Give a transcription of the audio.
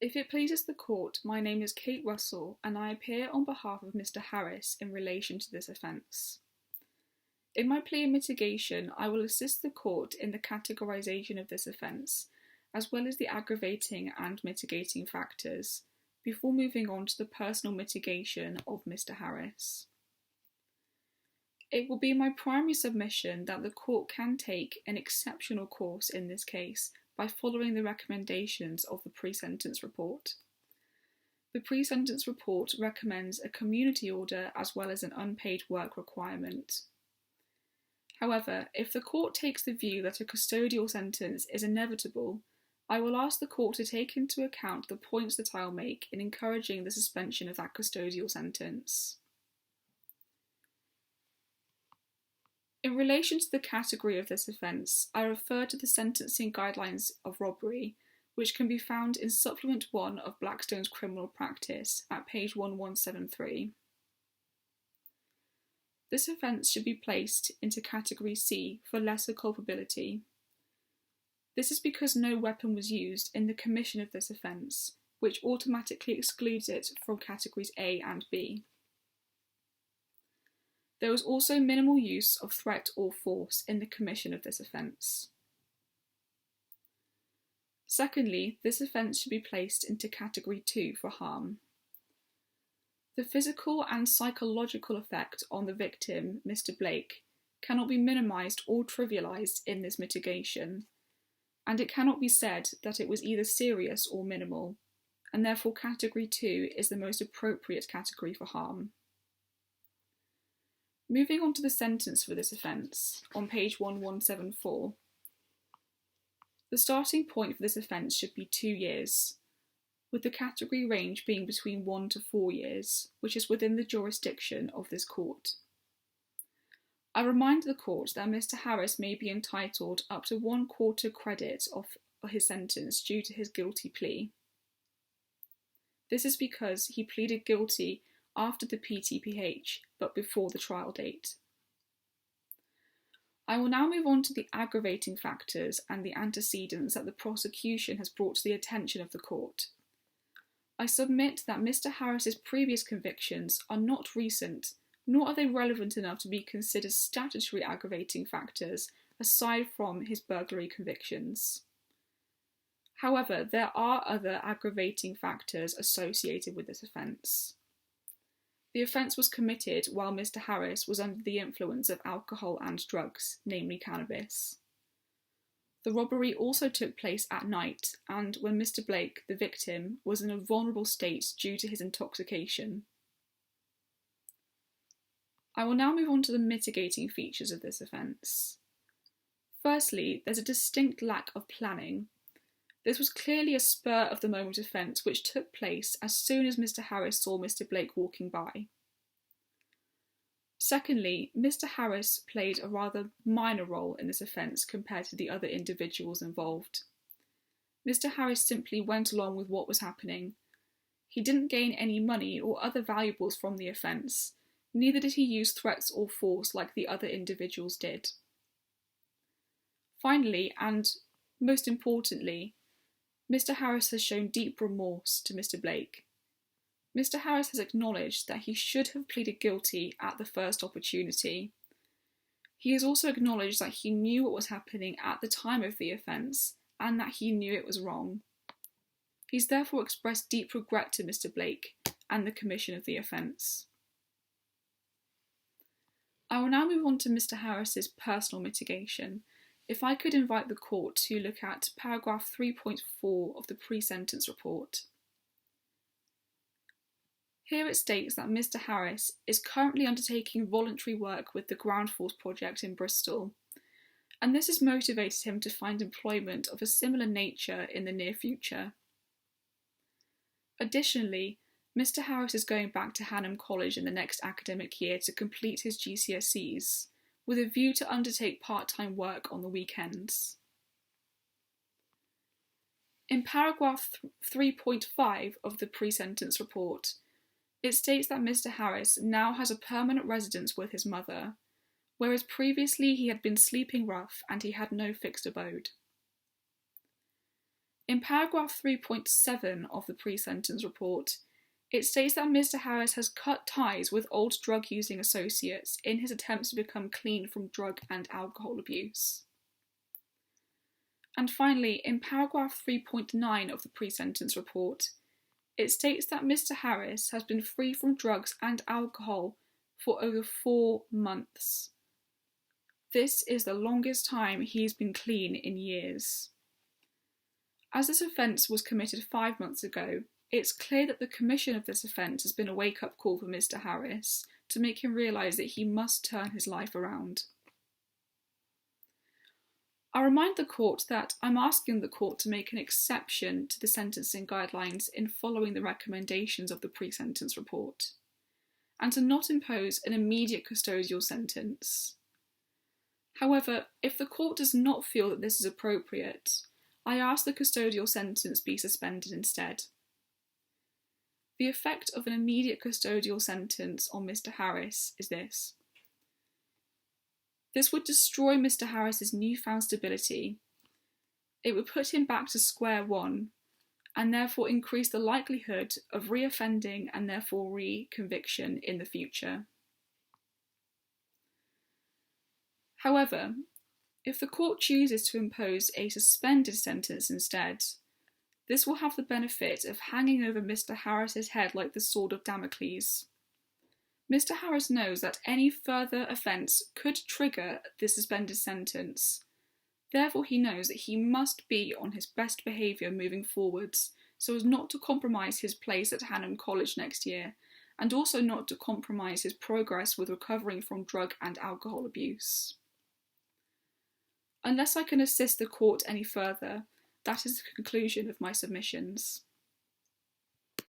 If it pleases the court, my name is Kate Russell, and I appear on behalf of Mr. Harris in relation to this offence. In my plea of mitigation, I will assist the court in the categorisation of this offence, as well as the aggravating and mitigating factors, before moving on to the personal mitigation of Mr. Harris. It will be my primary submission that the court can take an exceptional course in this case by following the recommendations of the pre-sentence report. The pre-sentence report recommends a community order as well as an unpaid work requirement. However, if the court takes the view that a custodial sentence is inevitable, I will ask the court to take into account the points that I will make in encouraging the suspension of that custodial sentence. In relation to the category of this offence, I refer to the sentencing guidelines of robbery, which can be found in Supplement 1 of Blackstone's Criminal Practice at page 1173. This offence should be placed into Category C for lesser culpability. This is because no weapon was used in the commission of this offence, which automatically excludes it from Categories A and B. There was also minimal use of threat or force in the commission of this offence. Secondly, this offence should be placed into Category 2 for harm. The physical and psychological effect on the victim, Mr. Blake, cannot be minimised or trivialised in this mitigation, and it cannot be said that it was either serious or minimal, and therefore Category 2 is the most appropriate category for harm. Moving on to the sentence for this offence, on page 1174. The starting point for this offence should be 2 years, with the category range being between 1 to 4 years, which is within the jurisdiction of this court. I remind the court that Mr. Harris may be entitled up to 1/4 credit of his sentence due to his guilty plea. This is because he pleaded guilty after the PTPH, but before the trial date. I will now move on to the aggravating factors and the antecedents that the prosecution has brought to the attention of the court. I submit that Mr. Harris's previous convictions are not recent, nor are they relevant enough to be considered statutory aggravating factors aside from his burglary convictions. However, there are other aggravating factors associated with this offence. The offence was committed while Mr. Harris was under the influence of alcohol and drugs, namely cannabis. The robbery also took place at night and when Mr. Blake, the victim, was in a vulnerable state due to his intoxication. I will now move on to the mitigating features of this offence. Firstly, there's a distinct lack of planning. This was clearly a spur-of-the-moment offence which took place as soon as Mr. Harris saw Mr. Blake walking by. Secondly, Mr. Harris played a rather minor role in this offence compared to the other individuals involved. Mr. Harris simply went along with what was happening. He didn't gain any money or other valuables from the offence, neither did he use threats or force like the other individuals did. Finally, and most importantly, Mr. Harris has shown deep remorse to Mr. Blake. Mr. Harris has acknowledged that he should have pleaded guilty at the first opportunity. He has also acknowledged that he knew what was happening at the time of the offence and that he knew it was wrong. He's therefore expressed deep regret to Mr. Blake and the commission of the offence. I will now move on to Mr. Harris's personal mitigation. If I could invite the court to look at paragraph 3.4 of the pre-sentence report. Here it states that Mr. Harris is currently undertaking voluntary work with the Ground Force project in Bristol, and this has motivated him to find employment of a similar nature in the near future. Additionally, Mr. Harris is going back to Hanham College in the next academic year to complete his GCSEs, with a view to undertake part-time work on the weekends. In paragraph 3.5 of the pre-sentence report, it states that Mr. Harris now has a permanent residence with his mother, whereas previously he had been sleeping rough and he had no fixed abode. In paragraph 3.7 of the pre-sentence report, it states that Mr. Harris has cut ties with old drug-using associates in his attempts to become clean from drug and alcohol abuse. And finally, in paragraph 3.9 of the pre-sentence report, it states that Mr. Harris has been free from drugs and alcohol for over 4 months. This is the longest time he's been clean in years. As this offence was committed 5 months ago, it's clear that the commission of this offence has been a wake-up call for Mr. Harris to make him realise that he must turn his life around. I remind the court that I'm asking the court to make an exception to the sentencing guidelines in following the recommendations of the pre-sentence report, and to not impose an immediate custodial sentence. However, if the court does not feel that this is appropriate, I ask the custodial sentence be suspended instead. The effect of an immediate custodial sentence on Mr. Harris is this. This would destroy Mr. Harris's newfound stability. It would put him back to square one, and therefore increase the likelihood of re-offending and therefore re-conviction in the future. However, if the court chooses to impose a suspended sentence instead, this will have the benefit of hanging over Mr. Harris's head like the sword of Damocles. Mr. Harris knows that any further offence could trigger the suspended sentence. Therefore, he knows that he must be on his best behaviour moving forwards, so as not to compromise his place at Hanham College next year, and also not to compromise his progress with recovering from drug and alcohol abuse. Unless I can assist the court any further, that is the conclusion of my submissions.